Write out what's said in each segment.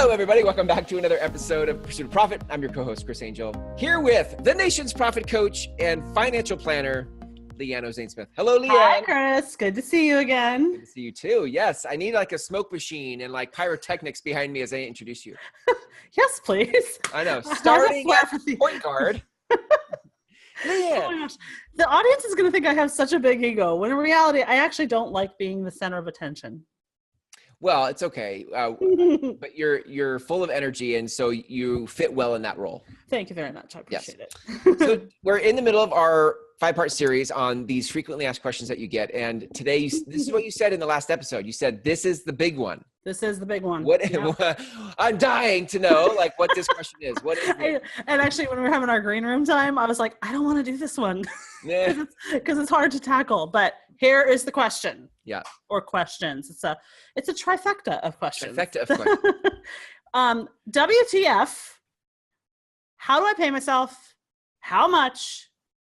Hello, everybody. Welcome back to another episode of Pursuit of Profit. I'm your co-host, Chris Angel, here with the nation's profit coach and financial planner, LeAnne Ozaine Smith. Hello, LeAnne. Hi, Chris. Good to see you again. Good to see you too. Yes, I need like a smoke machine and like pyrotechnics behind me as I introduce you. Yes, please. I know. Starting at point guard. LeAnne. Oh my gosh. The audience is going to think I have such a big ego, when in reality, I actually don't like being the center of attention. Well, it's okay, but you're full of energy, and so you fit well in that role. Thank you very much. I appreciate it. So we're in the middle of our 5-part series on these frequently asked questions that you get, and today this is what you said in the last episode. You said this is the big one. This is the big one. What I'm dying to know, like, what this question is. What is it? And actually, when we were having our green room time, I was like, I don't want to do this one because it's hard to tackle. But here is the question. Yeah. Or questions. It's a trifecta of questions. Trifecta of questions. WTF? How do I pay myself? How much?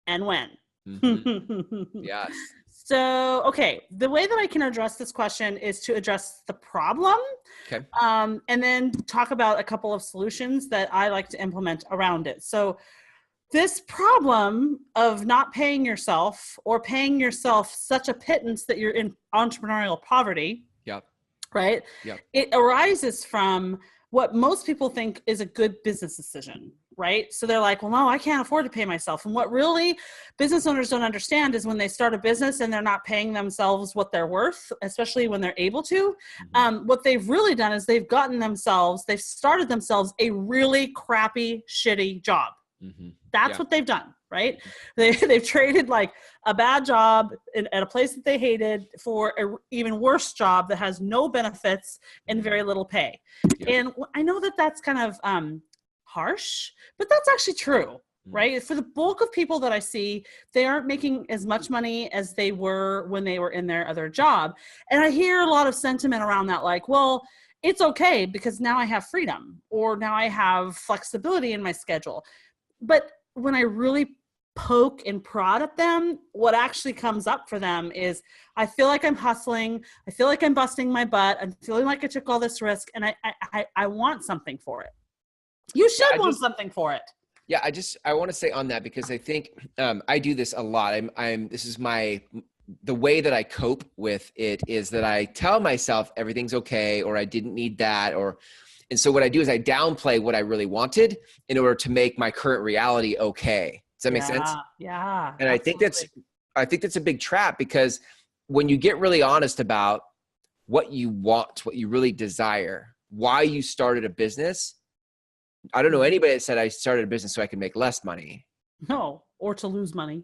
And when? Mm-hmm. Yes. So, okay, the way that I can address this question is to address the problem, okay, and then talk about a couple of solutions that I like to implement around it. So this problem of not paying yourself or paying yourself such a pittance that you're in entrepreneurial poverty, yep, right? Yep. It arises from what most people think is a good business decision, right? So they're like, well, no, I can't afford to pay myself. And what really business owners don't understand is when they start a business and they're not paying themselves what they're worth, especially when they're able to, what they've really done is they've started themselves a really crappy, shitty job. Mm-hmm. That's what they've done, right? They've traded like a bad job at a place that they hated for an even worse job that has no benefits and very little pay. Yeah. And I know that that's kind of harsh, but that's actually true, right? For the bulk of people that I see, they aren't making as much money as they were when they were in their other job. And I hear a lot of sentiment around that, like, well, it's okay because now I have freedom, or now I have flexibility in my schedule. But when I really poke and prod at them, what actually comes up for them is, I feel like I'm hustling. I feel like I'm busting my butt. I'm feeling like I took all this risk, and I want something for it. You should want something for it. Yeah, I want to say on that, because I think I do this a lot. The way that I cope with it is that I tell myself everything's okay, or I didn't need that, and so what I do is I downplay what I really wanted in order to make my current reality okay. Does that make sense? Yeah. And absolutely. I think that's a big trap, because when you get really honest about what you want, what you really desire, why you started a business. I don't know anybody that said I started a business so I could make less money. No, or to lose money.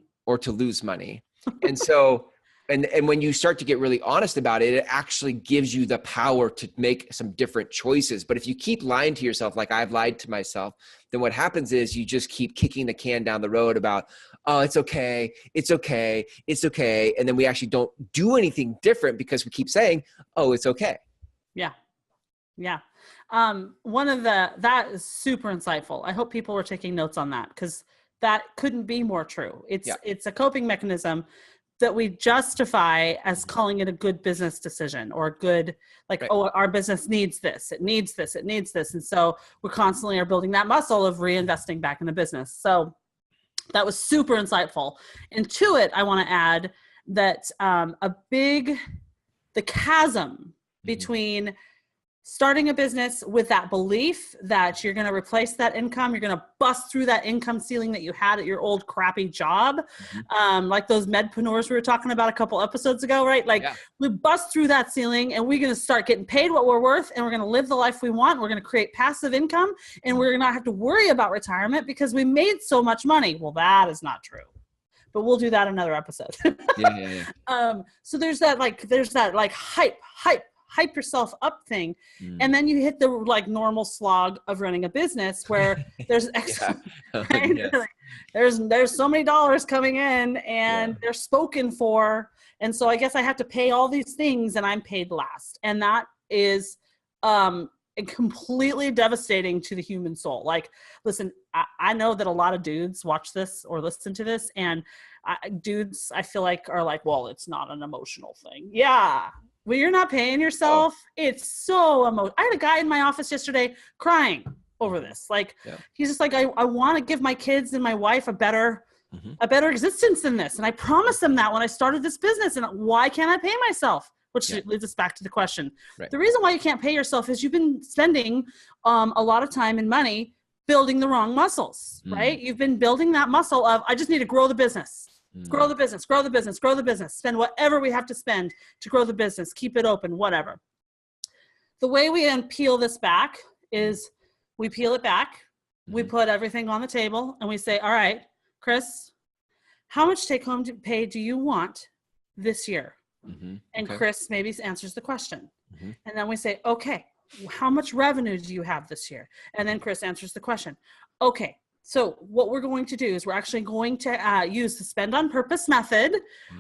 And so, and when you start to get really honest about it, it actually gives you the power to make some different choices. But if you keep lying to yourself, like I've lied to myself, then what happens is you just keep kicking the can down the road about, oh, it's okay. And then we actually don't do anything different because we keep saying, oh, it's okay. Yeah. That is super insightful. I hope people were taking notes on that, because that couldn't be more true. It's a coping mechanism that we justify as calling it a good business decision, or a good, like, right. Oh, our business needs this. It needs this. And so we constantly are building that muscle of reinvesting back in the business. So that was super insightful. And to it, I want to add that the chasm between starting a business with that belief that you're going to replace that income, you're going to bust through that income ceiling that you had at your old crappy job, like those medpreneurs we were talking about a couple episodes ago, right? Like, we bust through that ceiling, and we're going to start getting paid what we're worth, and we're going to live the life we want. We're going to create passive income, and we're not have to worry about retirement because we made so much money. Well, that is not true. But we'll do that another episode. So there's that hype yourself up thing. And then you hit the like normal slog of running a business where there's extra, right? Yes. There's so many dollars coming in, and they're spoken for. And so I guess I have to pay all these things, and I'm paid last. And that is completely devastating to the human soul. Like, listen, I know that a lot of dudes watch this or listen to this, and dudes, I feel like, are like, well, it's not an emotional thing. Yeah, When you're not paying yourself, it's so emotional. I had a guy in my office yesterday crying over this. Like, he's just like, I want to give my kids and my wife a better existence than this. And I promised them that when I started this business. And why can't I pay myself? Which leads us back to the question. Right. The reason why you can't pay yourself is you've been spending a lot of time and money building the wrong muscles, right? You've been building that muscle of, I just need to grow the business. Grow the business, grow the business, grow the business, spend whatever we have to spend to grow the business, keep it open, whatever. The way we peel this back is we peel it back, we put everything on the table, and we say, all right, Chris, how much take-home pay do you want this year? And Chris maybe answers the question. And then we say, okay, how much revenue do you have this year? And then Chris answers the question. Okay. So what we're going to do is we're actually going to use the spend on purpose method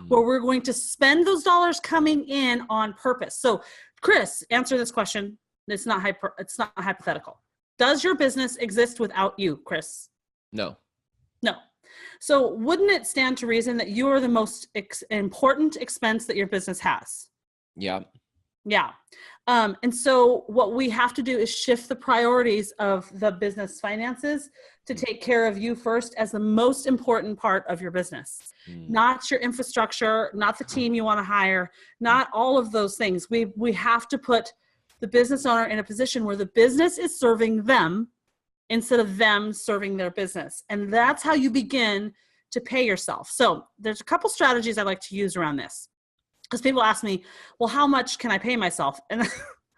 where we're going to spend those dollars coming in on purpose. So Chris, answer this question. It's not hypothetical. Does your business exist without you, Chris? No. No. So wouldn't it stand to reason that you are the most important expense that your business has? Yeah. Yeah. And so what we have to do is shift the priorities of the business finances to take care of you first as the most important part of your business, not your infrastructure, not the team you want to hire, not all of those things. We have to put the business owner in a position where the business is serving them instead of them serving their business. And that's how you begin to pay yourself. So there's a couple strategies I like to use around this. Because people ask me, well, how much can I pay myself? And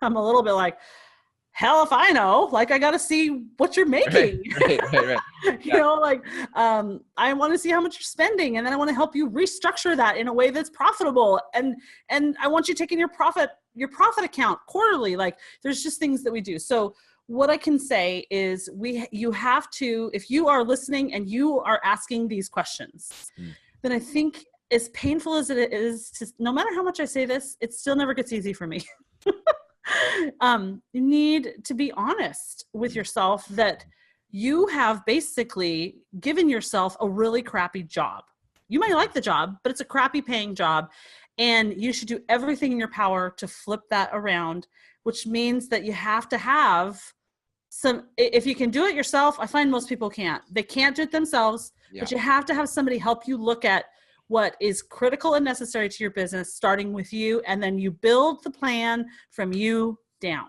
I'm a little bit like, hell if I know. Like, I got to see what you're making. Right. You know, like, I want to see how much you're spending. And then I want to help you restructure that in a way that's profitable. And I want you taking your profit account quarterly. Like, there's just things that we do. So what I can say is you have to, if you are listening and you are asking these questions, then I think, as painful as it is, no matter how much I say this, it still never gets easy for me. You need to be honest with yourself that you have basically given yourself a really crappy job. You might like the job, but it's a crappy paying job. And you should do everything in your power to flip that around, which means that you have to have some, if you can do it yourself, I find most people can't. They can't do it themselves, but you have to have somebody help you look at what is critical and necessary to your business, starting with you, and then you build the plan from you down.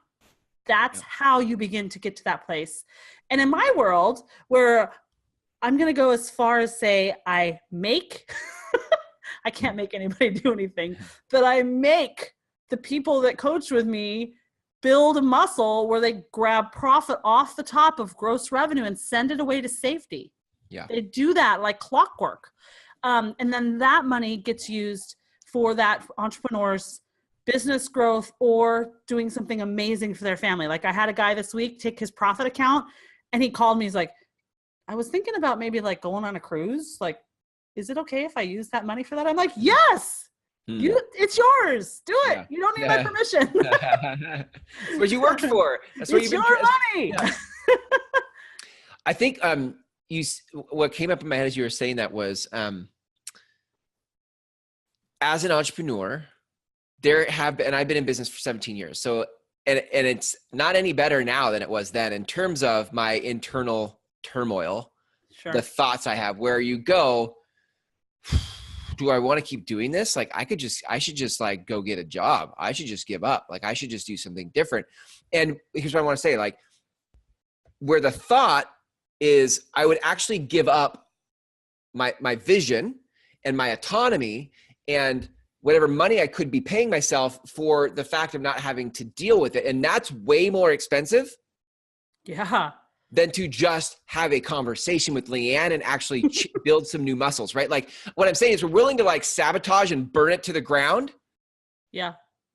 That's how you begin to get to that place. And in my world, where I'm going to go as far as say I make, I can't make anybody do anything, but I make the people that coach with me build a muscle where they grab profit off the top of gross revenue and send it away to safety. Yeah. They do that like clockwork. And then that money gets used for that entrepreneur's business growth or doing something amazing for their family. Like I had a guy this week take his profit account and he called me. He's like, I was thinking about maybe like going on a cruise. Like, is it okay if I use that money for that? I'm like, yes, it's yours. Do it. Yeah. You don't need my permission. That's what you worked for. That's what it's your money. Yeah. I think what came up in my head as you were saying that was, as an entrepreneur, I've been in business for 17 years. So, and it's not any better now than it was then in terms of my internal turmoil, the thoughts I have, where you go, do I want to keep doing this? Like I should just like go get a job. I should just give up. Like I should just do something different. And here's what I want to say, like where the thought is I would actually give up my vision and my autonomy and whatever money I could be paying myself for the fact of not having to deal with it. And that's way more expensive than to just have a conversation with LeAnne and actually build some new muscles, right? Like what I'm saying is we're willing to like sabotage and burn it to the ground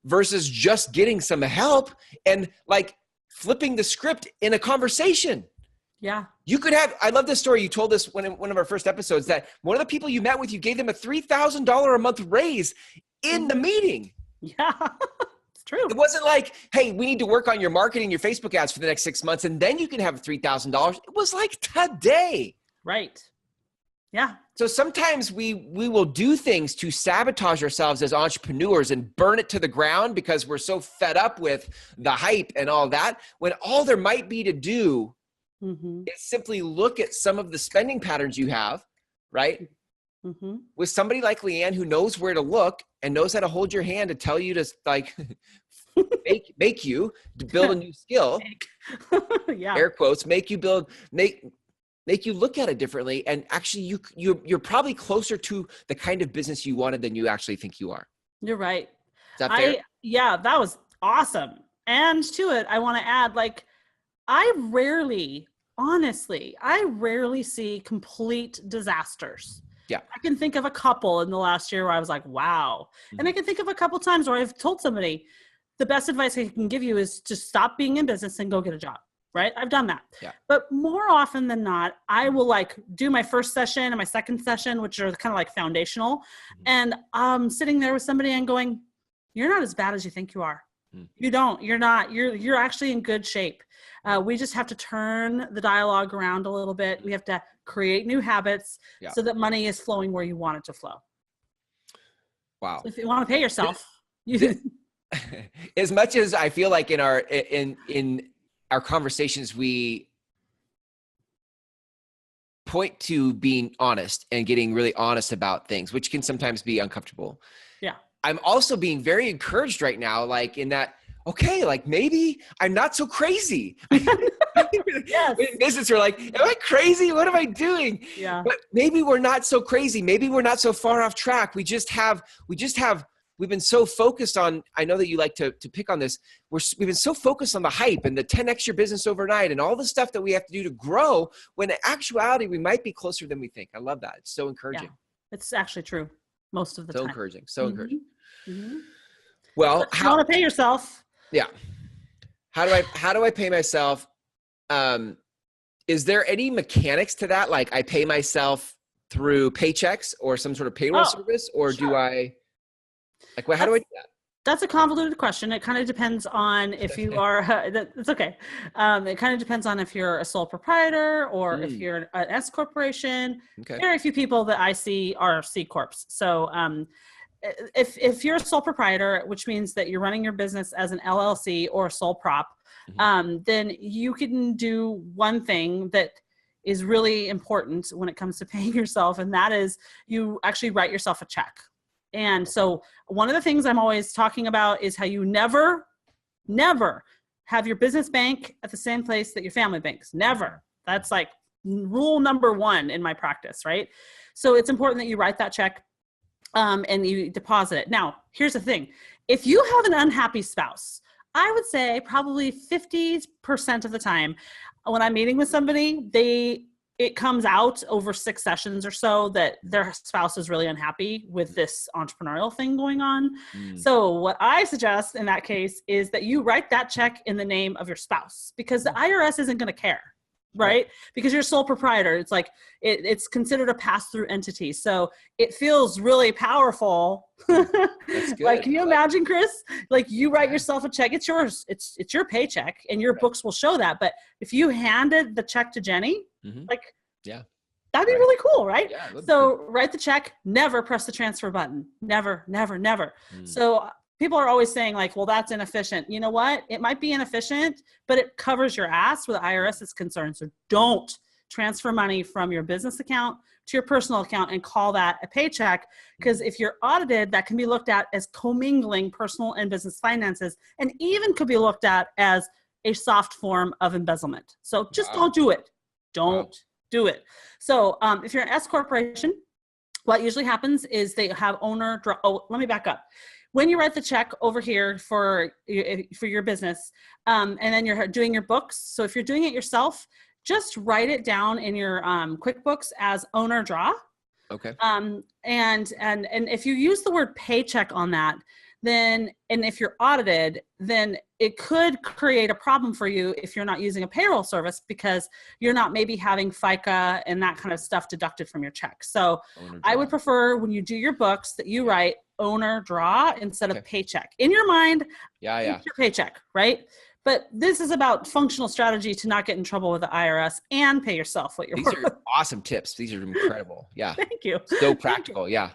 versus just getting some help and like flipping the script in a conversation. Yeah. You could have, I love this story. You told us in one of our first episodes that one of the people you met with, you gave them a $3,000 a month raise in the meeting. Yeah, it's true. It wasn't like, hey, we need to work on your marketing, your Facebook ads for the next 6 months, and then you can have $3,000. It was like today. Right. Yeah. So sometimes we will do things to sabotage ourselves as entrepreneurs and burn it to the ground because we're so fed up with the hype and all that, when all there might be to do is simply look at some of the spending patterns you have, right? With somebody like LeAnne who knows where to look and knows how to hold your hand to tell you to like make you to build a new skill. Yeah. Air quotes, make you look at it differently. And actually you're probably closer to the kind of business you wanted than you actually think you are. You're right. Is that fair? Yeah, that was awesome. And to it, I want to add, like, honestly, I rarely see complete disasters. Yeah. I can think of a couple in the last year where I was like, wow. And I can think of a couple times where I've told somebody, the best advice I can give you is to stop being in business and go get a job. Right? I've done that. Yeah. But more often than not, I will like do my first session and my second session, which are kind of like foundational. And I'm sitting there with somebody and going, you're not as bad as you think you are. You're not, you're actually in good shape. We just have to turn the dialogue around a little bit. We have to create new habits so that money is flowing where you want it to flow. Wow. So if you want to pay yourself, as much as I feel like in our conversations, we point to being honest and getting really honest about things, which can sometimes be uncomfortable. Yeah. I'm also being very encouraged right now, like in that, okay, like maybe I'm not so crazy. Yes. In business, we're like, am I crazy? What am I doing? Yeah. But maybe we're not so crazy. Maybe we're not so far off track. We've been so focused on, I know that you like to pick on this. We've been so focused on the hype and the 10x your business overnight and all the stuff that we have to do to grow, when in actuality, we might be closer than we think. I love that. It's so encouraging. Yeah. It's actually true most of the time. So encouraging. Well, how you want to pay yourself? Yeah. How do I pay myself? Is there any mechanics to that? Like I pay myself through paychecks or some sort of payroll service, or do I, like, how do I do that? That's a convoluted question. It kind of depends on if you are, it's okay. It kind of depends on if you're a sole proprietor or if you're an S corporation. Okay. Very few people that I see are C corps. So if you're a sole proprietor, which means that you're running your business as an LLC or a sole prop, then you can do one thing that is really important when it comes to paying yourself. And that is you actually write yourself a check. And so one of the things I'm always talking about is how you never have your business bank at the same place that your family banks. Never. That's like rule number one in my practice, right? So it's important that you write that check and you deposit it. Now, here's the thing. If you have an unhappy spouse, I would say probably 50% of the time when I'm meeting with somebody, it comes out over 6 sessions or so that their spouse is really unhappy with this entrepreneurial thing going on. So what I suggest in that case is that you write that check in the name of your spouse, because the IRS isn't going to care, right? Because you're a sole proprietor. It's like, it's considered a pass-through entity. So it feels really powerful. That's good. Like, can you imagine, Chris? Like, you write yourself a check. It's yours. It's your paycheck, and your books will show that. But if you handed the check to Jenny, like, that'd be really cool, right? Yeah, so write the check, never press the transfer button. Never. So people are always saying like, well, that's inefficient. You know what? It might be inefficient, but it covers your ass where the IRS is concerned. So don't transfer money from your business account to your personal account and call that a paycheck. Because if you're audited, that can be looked at as commingling personal and business finances, and even could be looked at as a soft form of embezzlement. So just don't do it. Don't do it. So if you're an S corporation, what usually happens is they have owner draw. Oh, let me back up. When you write the check over here for your business, and then you're doing your books. So if you're doing it yourself, just write it down in your QuickBooks as owner draw. Okay. And if you use the word paycheck on that, then, and if you're audited, then it could create a problem for you if you're not using a payroll service, because you're not maybe having FICA and that kind of stuff deducted from your check. So I would prefer when you do your books that you write owner draw instead of paycheck. In your mind, it's your paycheck, right? But this is about functional strategy to not get in trouble with the IRS and pay yourself what you're These worth. are awesome tips. These are incredible. Yeah. Thank you. So practical. Yeah.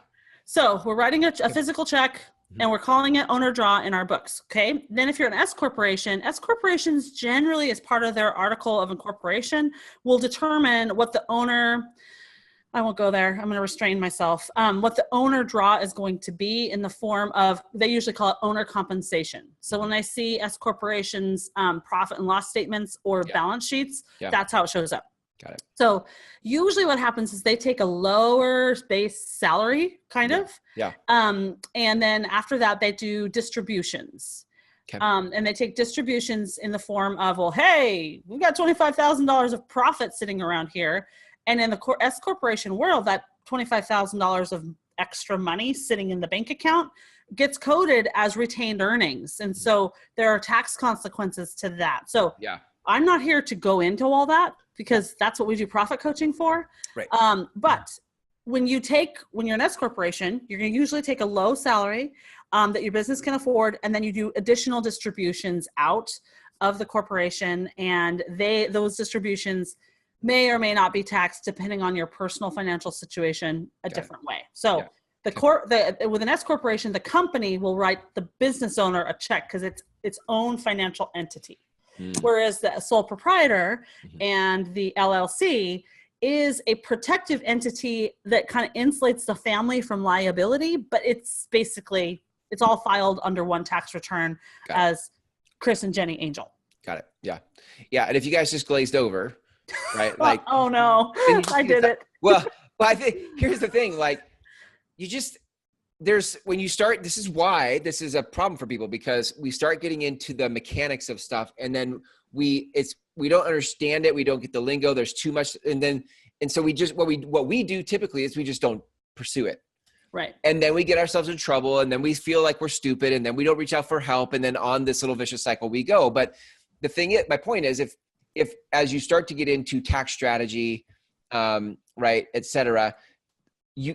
So we're writing a physical check and we're calling it owner draw in our books. Okay. Then if you're an S corporations generally, as part of their article of incorporation, will determine what the owner, I won't go there, I'm going to restrain myself, what the owner draw is going to be in the form of, they usually call it owner compensation. So when I see S corporations profit and loss statements or balance sheets, that's how it shows up. Got it. So usually what happens is they take a lower base salary kind of. Yeah. And then after that, they do distributions. Okay. And they take distributions in the form of, well, hey, we've got $25,000 of profit sitting around here. And in the S corporation world, that $25,000 of extra money sitting in the bank account gets coded as retained earnings. And so there are tax consequences to that. So I'm not here to go into all that because that's what we do profit coaching for. Right. But when you're an S corporation, you're going to usually take a low salary that your business can afford, and then you do additional distributions out of the corporation, and those distributions may or may not be taxed depending on your personal financial situation a different way. So with an S corporation, the company will write the business owner a check because it's its own financial entity. Whereas the sole proprietor and the LLC is a protective entity that kind of insulates the family from liability, but it's all filed under one tax return as Chris and Jenny Angel. Got it. Yeah. Yeah. And if you guys just glazed over, right? Like, oh no, I did it. Well, I think here's the thing, like when you start, this is why this is a problem for people, because we start getting into the mechanics of stuff and then we don't understand it. We don't get the lingo. There's too much. And so we just, what we do typically is we just don't pursue it. Right. And then we get ourselves in trouble and then we feel like we're stupid and then we don't reach out for help. And then on this little vicious cycle we go. But the thing is, my point is if as you start to get into tax strategy, right, et cetera, you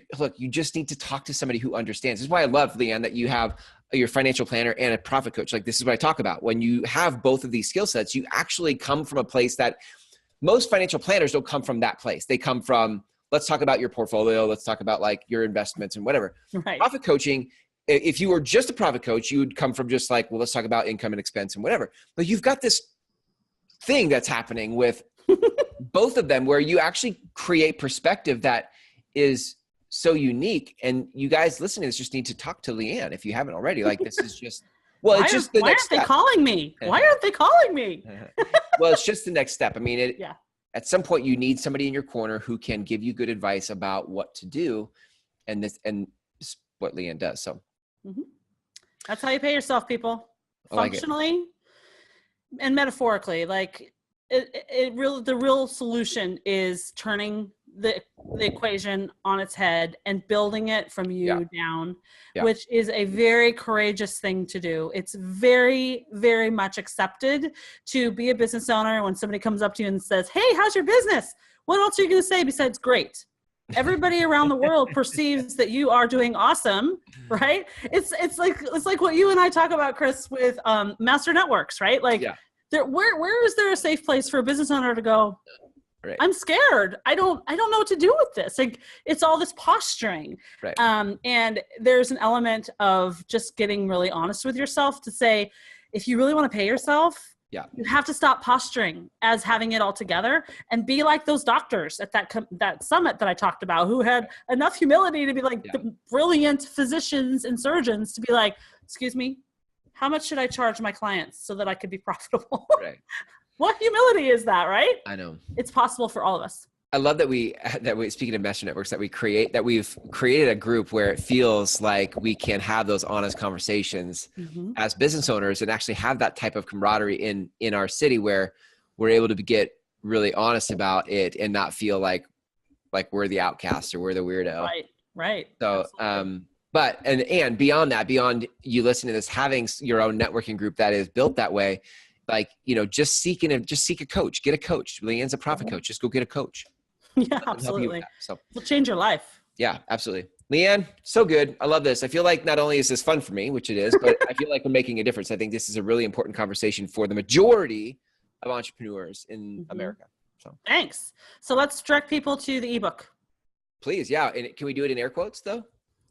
just need to talk to somebody who understands. This is why I love, LeAnne, that you have your financial planner and a profit coach. Like, this is what I talk about. When you have both of these skill sets, you actually come from a place that most financial planners don't come from that place. They come from, let's talk about your portfolio. Let's talk about like your investments and whatever. Right. Profit coaching, if you were just a profit coach, you would come from just like, well, let's talk about income and expense and whatever. But you've got this thing that's happening with both of them where you actually create perspective that is so unique. And you guys listening to this just need to talk to LeAnne if you haven't already. Like, this is just, well, it's just the next step. Why aren't they calling me? Why aren't they calling me? Well, it's just the next step. I mean, at some point you need somebody in your corner who can give you good advice about what to do. And this what LeAnne does. So that's how you pay yourself, people. Functionally and metaphorically. Like the real solution is turning the equation on its head and building it from you down, which is a very courageous thing to do. It's very, very much accepted to be a business owner. When somebody comes up to you and says, hey, how's your business? What else are you going to say besides great? Everybody around the world perceives that you are doing awesome, right? It's like what you and I talk about, Chris, with Master Networks, right? Like, where is there a safe place for a business owner to go, right, I'm scared, I don't know what to do with this? Like, it's all this posturing. Right. And there's an element of just getting really honest with yourself to say, if you really want to pay yourself, you have to stop posturing as having it all together and be like those doctors at that summit that I talked about, who had enough humility to be like the brilliant physicians and surgeons to be like, excuse me, how much should I charge my clients so that I could be profitable? Right. What humility is that, right? I know. It's possible for all of us. I love that we speaking of Master Networks, that we've created a group where it feels like we can have those honest conversations as business owners and actually have that type of camaraderie in our city where we're able to get really honest about it and not feel like we're the outcast or we're the weirdo. Right. So, but beyond that, beyond you listening to this, having your own networking group that is built that way, like, just seek a coach, get a coach. LeAnne's a profit coach. Just go get a coach. Yeah, absolutely. So it'll change your life. Yeah, absolutely. LeAnne, so good. I love this. I feel like not only is this fun for me, which it is, but I feel like we're making a difference. I think this is a really important conversation for the majority of entrepreneurs in America. So thanks. So let's direct people to the ebook. Please. Yeah. And can we do it in air quotes though?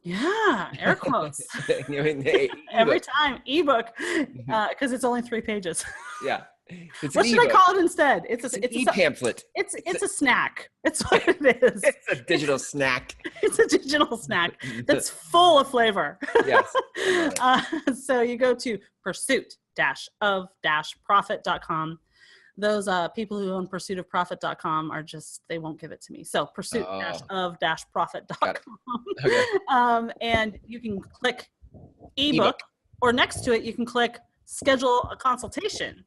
Yeah. Air quotes. Every time ebook, because it's only 3 pages. Yeah. What should I call it instead? It's an e-pamphlet. It's a snack. It's what it is. It's a digital snack. It's a digital snack that's full of flavor. Yes. So you go to pursuit-of-profit.com. Those people who own pursuitofprofit.com are just, they won't give it to me. So pursuit-of-profit.com. Okay. And you can click ebook, or next to it, you can click schedule a consultation.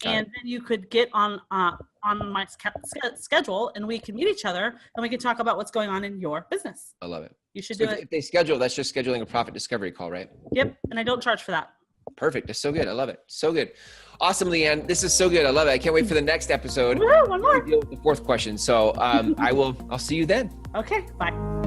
And then you could get on my schedule, and we can meet each other, and we can talk about what's going on in your business. I love it. You should do it. If they schedule, that's just scheduling a profit discovery call, right? Yep. And I don't charge for that. Perfect. That's so good. I love it. So good. Awesome, LeAnne. This is so good. I love it. I can't wait for the next episode. Woo, one more. Deal with the 4th question. So I'll see you then. Okay. Bye.